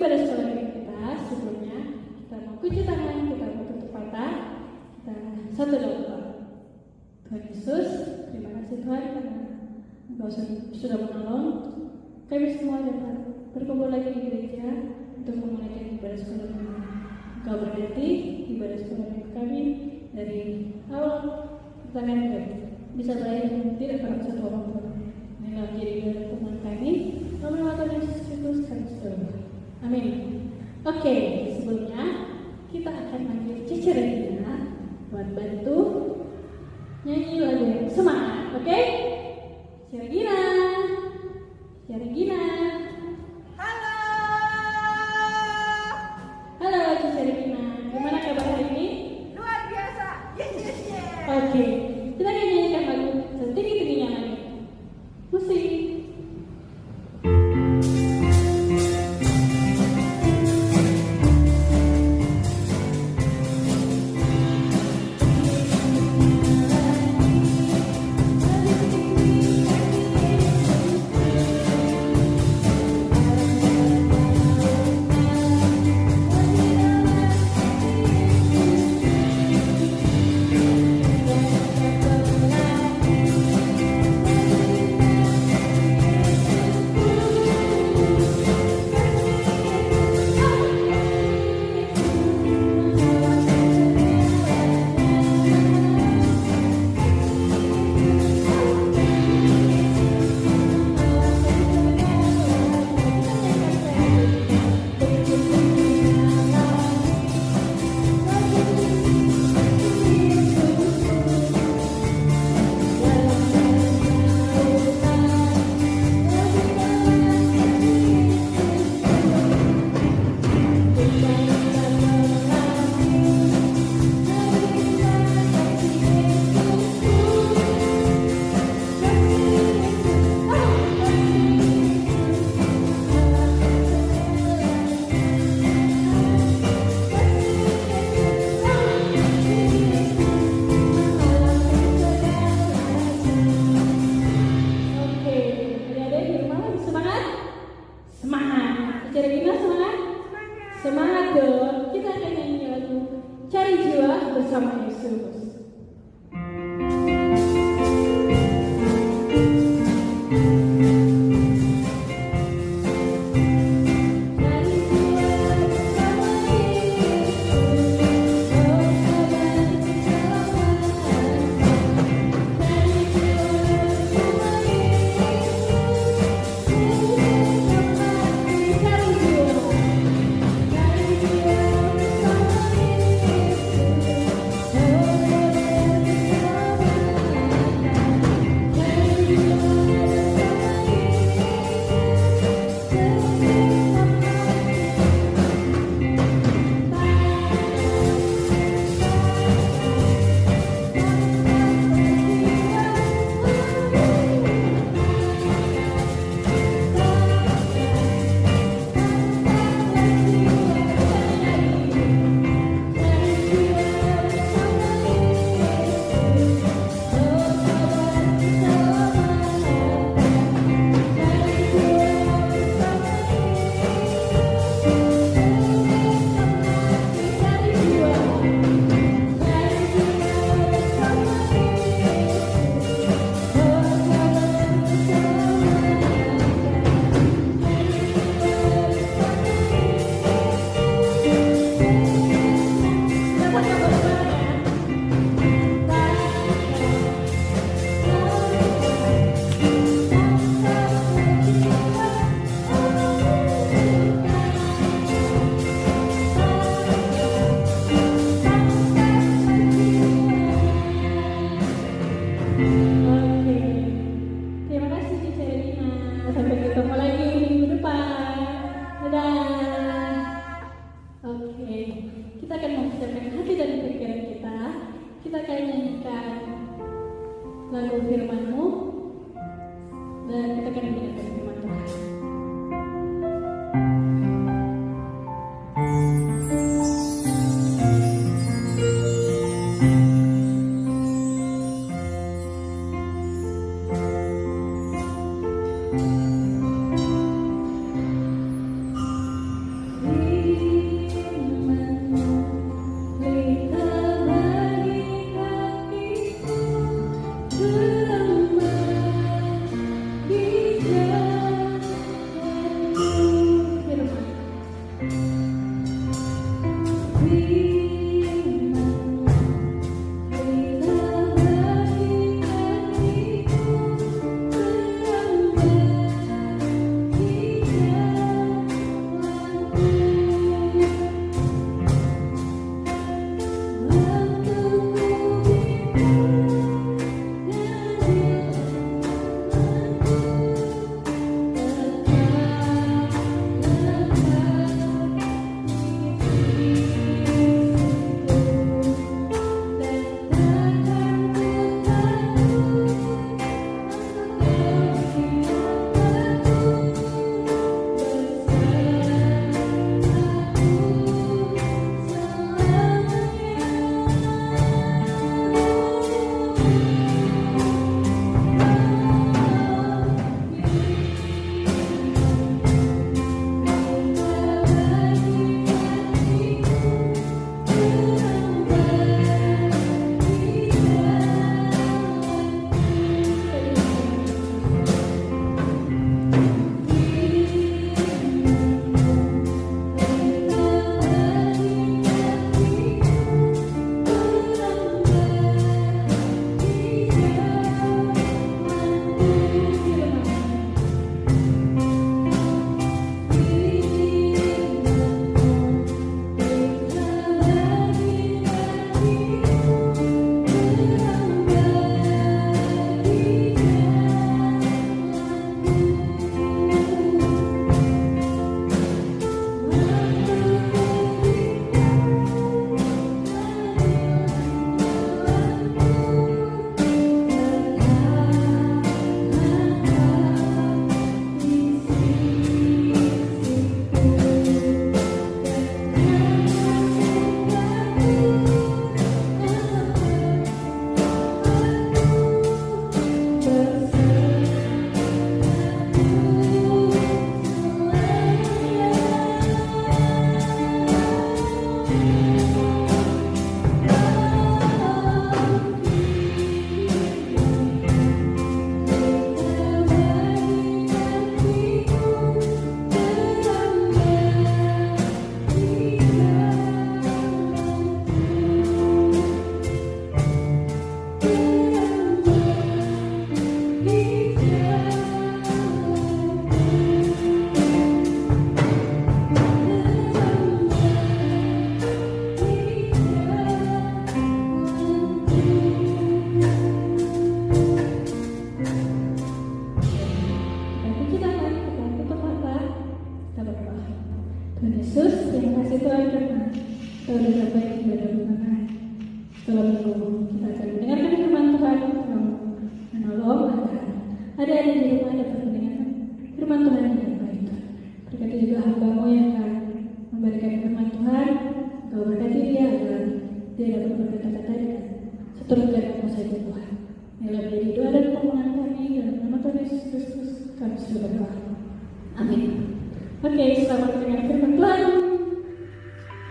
ibadah sekolah kita sebelumnya kita mau cuci tangan, kita mau tutup mata, kita satu doa. Tuhan Yesus, terima kasih Tuhan karena Engkau sudah menolong kami semua dapat berkumpul lagi di gereja untuk memulai ibadah sekolah kami. Engkau berkati ibadah sekolah kami dari awal pertengahan kami bisa berakhir dengan tidak pernah satu orang pun. Inilah menjadi ibadah teman kami. Nama Tuhan Yesus Kristus kami sudah. Amin. Oke, sebelumnya kita akan panggil Cici Regina buat bantu nyanyi lagu yang semangat, oke? Cici Regina. Halo. Halo Cici Regina, gimana kabar hari ini? Luar biasa. Yes. Oke, kita akan nyanyikan lagu setinggi-tingginya lagi. Musik. Semangat dong, kita akan nyanyi lagu Cari Jiwa bersama Yesus. sudah sampai di ibadah pertama. Setelah minggu kita akan mendengarkan firman Tuhan, menolong agar adik-adik di rumah dapat mendengarkan firman Tuhan yang baik. Berkati juga hamba-Mu yang akan memberikan firman Tuhan. Kau berkati dia agar dia dapat berkata-kata dengan seturut dengan kuasa Tuhan. Inilah menjadi doa dan permohonan kami dalam nama Tuhan Yesus Kristus. Kami sudah berdoa. Amin. Oke, selamat mendengar firman Tuhan.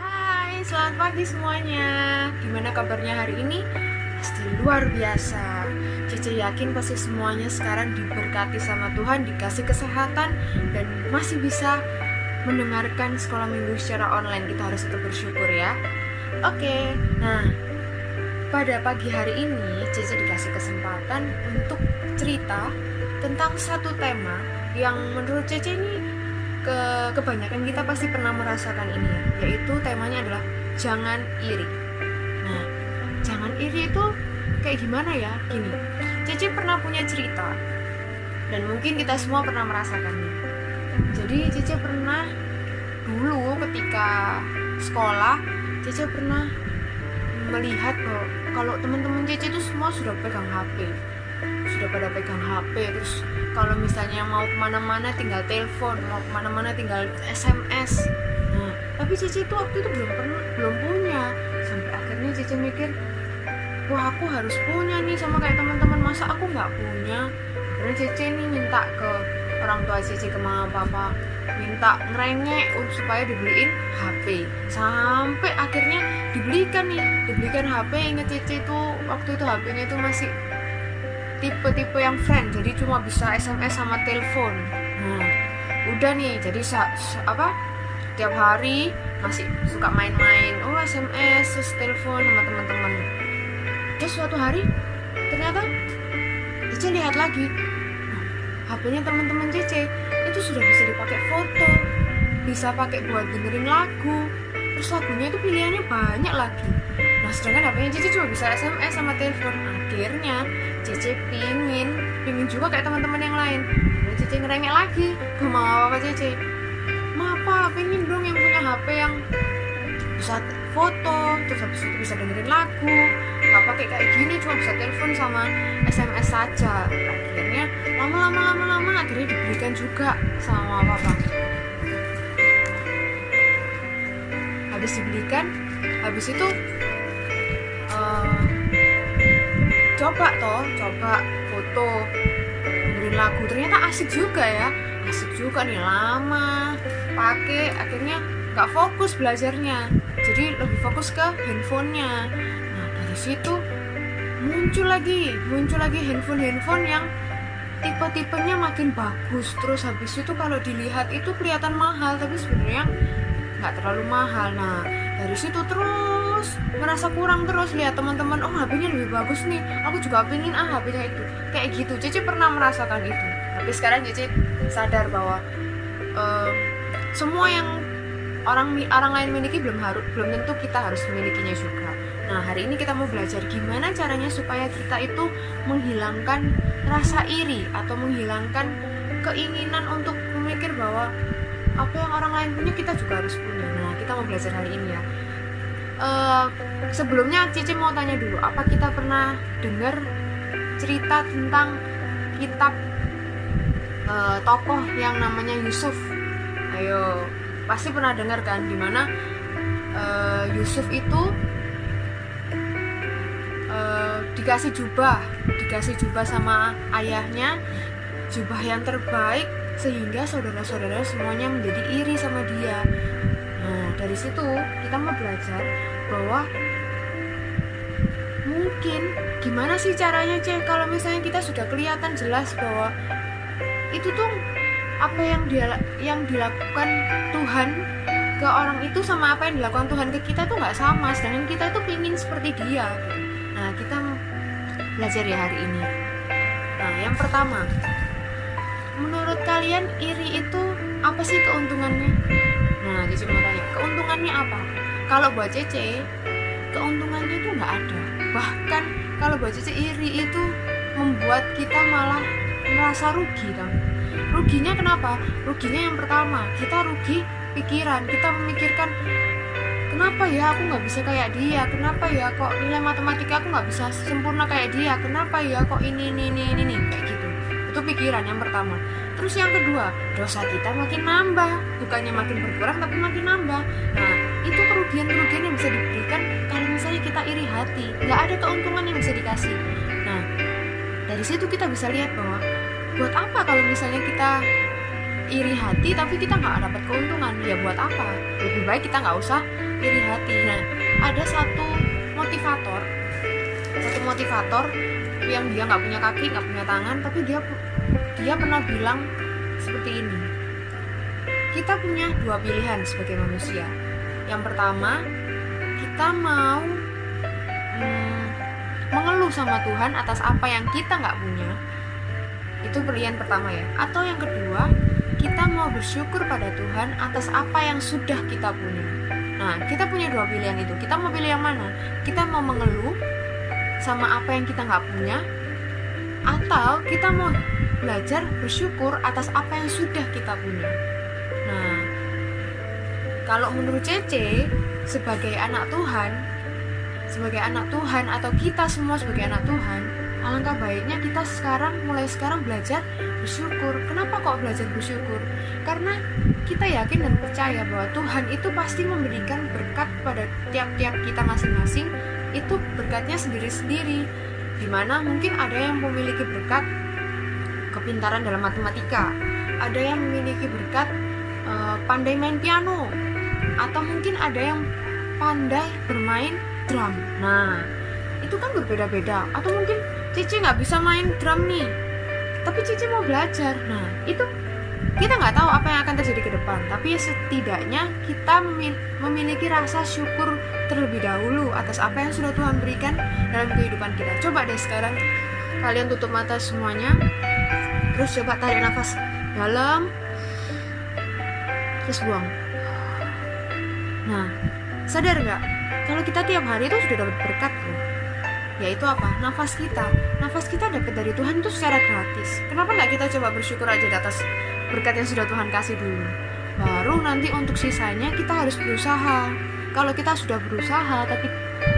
Hai, selamat pagi semuanya. Gimana kabarnya hari ini? Pasti luar biasa. Cece yakin pasti semuanya sekarang diberkati sama Tuhan, dikasih kesehatan, dan masih bisa mendengarkan sekolah minggu secara online. Kita harus tetap bersyukur ya. Oke, nah pada pagi hari ini Cece dikasih kesempatan untuk cerita tentang satu tema yang menurut Cece ini kebanyakan kita pasti pernah merasakan ini ya, yaitu temanya adalah jangan iri. Nah, jangan iri itu kayak gimana ya? Gini, Cece pernah punya cerita dan mungkin kita semua pernah merasakannya. Jadi Cece pernah dulu ketika sekolah, Cece pernah melihat kalau teman-teman Cece itu semua sudah pegang HP, sudah pada pegang HP. Terus kalau misalnya mau kemana-mana tinggal telepon, mau kemana-mana tinggal SMS. Nah, tapi Cece itu waktu itu belum punya. Sampai akhirnya Cece mikir, wah aku harus punya nih sama kayak teman-teman, masa aku nggak punya. Akhirnya Cece nih minta ke orang tua Cece, ke mama papa, minta ngerengek supaya dibeliin HP. Sampai akhirnya dibelikan HP. Ingat Cece itu waktu itu HP-nya itu masih tipe-tipe yang friend, jadi cuma bisa SMS sama telepon. Nah, udah nih, jadi tiap hari masih suka main-main, SMS, terus telepon sama teman-teman. Terus suatu hari ternyata Cece lihat lagi, HP-nya teman-teman Cece itu sudah bisa dipakai foto, bisa pakai buat dengerin lagu, terus lagunya itu pilihannya banyak lagi. Nah, sedangkan HP-nya Cece cuma bisa SMS sama telepon. Akhirnya Cece pingin juga kayak teman-teman yang lain. Nah, Cece ngerengek lagi ke mama papa Cece, "Mapa, pengen dong yang punya HP yang bisa foto, terus habis itu bisa dengerin lagu, nggak pakai kayak gini, cuma bisa telepon sama SMS saja." Akhirnya lama akhirnya diberikan juga sama papa. Habis dibelikan, habis itu coba foto, dengerin lagu, ternyata asik juga nih, lama pakai, akhirnya nggak fokus belajarnya, jadi lebih fokus ke handphonenya. Nah, dari situ muncul lagi handphone yang tipe-tipenya makin bagus. Terus habis itu kalau dilihat itu kelihatan mahal, tapi sebenarnya nggak terlalu mahal. Nah, dari situ terus merasa kurang, terus lihat teman-teman, HP-nya lebih bagus nih, aku juga pengen HP-nya itu. Kayak gitu, Cece pernah merasakan itu. Tapi sekarang Cece sadar bahwa semua yang orang lain miliki belum tentu kita harus memilikinya juga. Nah, hari ini kita mau belajar gimana caranya supaya kita itu menghilangkan rasa iri atau menghilangkan keinginan untuk memikir bahwa apa yang orang lain punya kita juga harus punya. Nah, kita mau belajar hari ini ya. Sebelumnya Cici mau tanya dulu, apa kita pernah dengar cerita tentang kitab tokoh yang namanya Yusuf? Ayo, pasti pernah dengar kan, dimana Yusuf itu dikasih jubah sama ayahnya, jubah yang terbaik, sehingga saudara-saudara semuanya menjadi iri sama dia. Nah, dari situ kita mau belajar bahwa mungkin gimana sih caranya, Cek, kalau misalnya kita sudah kelihatan jelas bahwa itu tuh apa yang dilakukan Tuhan ke orang itu sama apa yang dilakukan Tuhan ke kita tuh nggak sama, sedangkan kita itu pingin seperti dia. Nah, kita belajar ya hari ini. Nah, yang pertama, menurut kalian iri itu apa sih keuntungannya? Nah, Cece mau tanya, keuntungannya apa? Kalau buat Cece, keuntungannya itu nggak ada. Bahkan kalau buat Cece, iri itu membuat kita malah merasa rugi, kan? Ruginya kenapa? Ruginya yang pertama, kita rugi pikiran. Kita memikirkan, kenapa ya aku nggak bisa kayak dia, kenapa ya kok nilai matematika aku nggak bisa sempurna kayak dia, kenapa ya kok ini kayak gitu. Itu pikiran yang pertama. Terus yang kedua, dosa kita makin nambah, bukannya makin berkurang tapi makin nambah. Nah, itu kerugian-kerugian yang bisa diberikan kalau misalnya kita iri hati, nggak ada keuntungan yang bisa dikasih. Nah, dari situ kita bisa lihat bahwa buat apa kalau misalnya kita iri hati tapi kita nggak dapat keuntungan, ya buat apa? Lebih baik kita nggak usah iri hati. Nah, ada satu motivator yang dia nggak punya kaki, nggak punya tangan, tapi dia pernah bilang seperti ini: kita punya dua pilihan sebagai manusia. Yang pertama, kita mau mengeluh sama Tuhan atas apa yang kita nggak punya, itu pilihan pertama ya. Atau yang kedua, kita mau bersyukur pada Tuhan atas apa yang sudah kita punya. Nah, kita punya dua pilihan itu. Kita mau pilih yang mana? Kita mau mengeluh sama apa yang kita nggak punya, atau kita mau belajar bersyukur atas apa yang sudah kita punya. Nah, kalau menurut Cece, sebagai anak Tuhan atau kita semua sebagai anak Tuhan, alangkah baiknya kita mulai sekarang belajar bersyukur. Kenapa kok belajar bersyukur? Karena kita yakin dan percaya bahwa Tuhan itu pasti memberikan berkat pada tiap-tiap kita masing-masing. Itu berkatnya sendiri-sendiri. Dimana mungkin ada yang memiliki berkat kepintaran dalam matematika, ada yang memiliki berkat pandai main piano, atau mungkin ada yang pandai bermain drum. Nah, itu kan berbeda-beda. Atau mungkin Cici nggak bisa main drum nih, tapi Cici mau belajar. Nah, itu kita nggak tahu apa yang akan terjadi ke depan, tapi setidaknya kita memiliki rasa syukur terlebih dahulu atas apa yang sudah Tuhan berikan dalam kehidupan kita. Coba deh sekarang kalian tutup mata semuanya, terus coba tarik nafas dalam, terus buang. Nah, sadar nggak kalau kita tiap hari itu sudah dapat berkat loh, yaitu apa? Nafas kita dapat dari Tuhan itu secara gratis. Kenapa nggak kita coba bersyukur aja di atas berkat yang sudah Tuhan kasih dulu, baru nanti untuk sisanya kita harus berusaha. Kalau kita sudah berusaha tapi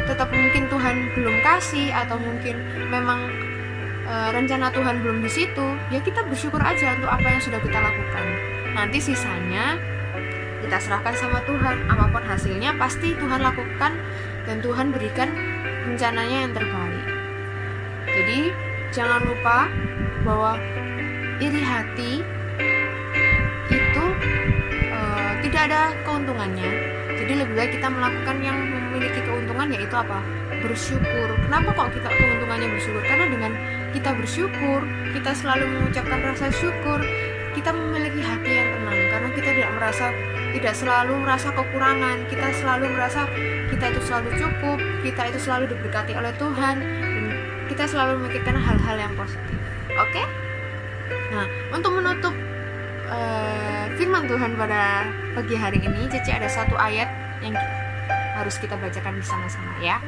tetap mungkin Tuhan belum kasih, atau mungkin memang rencana Tuhan belum di situ, ya kita bersyukur aja untuk apa yang sudah kita lakukan. Nanti sisanya kita serahkan sama Tuhan. Apapun hasilnya pasti Tuhan lakukan dan Tuhan berikan rencananya yang terbaik. Jadi jangan lupa bahwa iri hati itu tidak ada keuntungannya. Jadi lebih baik kita melakukan yang memiliki keuntungan, yaitu apa? Bersyukur. Kenapa kok kita keuntungannya bersyukur? Karena dengan kita bersyukur, kita selalu mengucapkan rasa syukur, kita memiliki hati yang tenang. Karena kita tidak selalu merasa kekurangan, kita selalu merasa kita itu selalu cukup, kita itu selalu diberkati oleh Tuhan, dan kita selalu memikirkan hal-hal yang positif. Oke? Nah, untuk menutup firman Tuhan pada pagi hari ini, Cici ada satu ayat yang harus kita bacakan bersama-sama ya.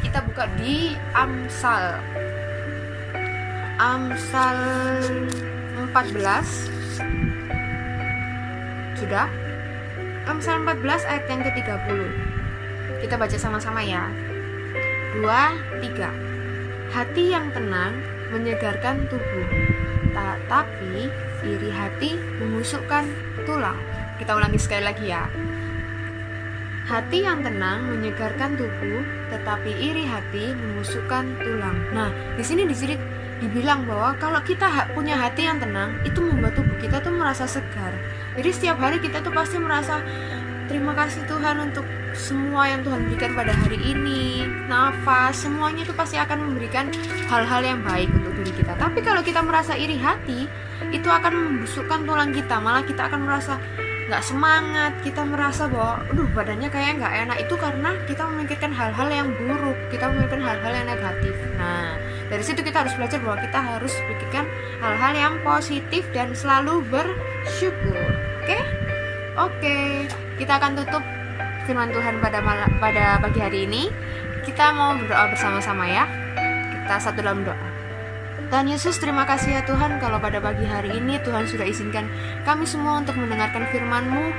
Kita buka di Amsal 14. Sudah? Amsal 14 ayat yang ke-30. Kita baca sama-sama ya. 2, 3. Hati yang tenang menyegarkan tubuh, tapi iri hati membusukkan tulang. Kita ulangi sekali lagi ya. Hati yang tenang menyegarkan tubuh, tetapi iri hati membusukkan tulang. Nah, di sini dibilang bahwa kalau kita punya hati yang tenang, itu membuat tubuh kita tuh merasa segar. Jadi setiap hari kita tuh pasti merasa terima kasih Tuhan untuk semua yang Tuhan berikan pada hari ini. Nafas, semuanya itu pasti akan memberikan hal-hal yang baik untuk diri kita. Tapi kalau kita merasa iri hati, itu akan membusukkan tulang kita. Malah kita akan merasa gak semangat, kita merasa bahwa badannya kayak gak enak. Itu karena kita memikirkan hal-hal yang buruk, kita memikirkan hal-hal yang negatif. Nah, dari situ kita harus belajar bahwa kita harus pikirkan hal-hal yang positif dan selalu bersyukur. Oke, kita akan tutup firman Tuhan pada pagi hari ini. Kita mau berdoa bersama-sama ya. Kita satu dalam doa. Tuhan Yesus, terima kasih ya Tuhan, kalau pada pagi hari ini Tuhan sudah izinkan kami semua untuk mendengarkan firman-Mu.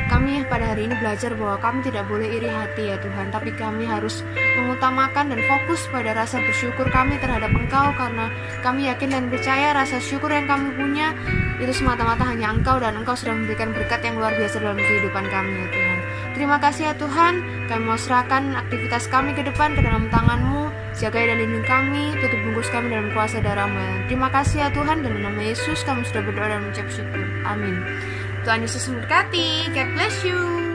Kami pada hari ini belajar bahwa kami tidak boleh iri hati ya Tuhan, tapi kami harus mengutamakan dan fokus pada rasa bersyukur kami terhadap Engkau, karena kami yakin dan percaya rasa syukur yang kami punya itu semata-mata hanya Engkau, dan Engkau sudah memberikan berkat yang luar biasa dalam kehidupan kami ya Tuhan. Terima kasih ya Tuhan, kami mau serahkan aktivitas kami ke depan ke dalam tangan-Mu. Jagai dan lindungi kami, tutup bungkus kami dalam kuasa darah-Mu. Terima kasih ya Tuhan, dan dalam nama Yesus kami sudah berdoa dan mengucap syukur. Amin. Tuhan Yesus memberkati. God bless you.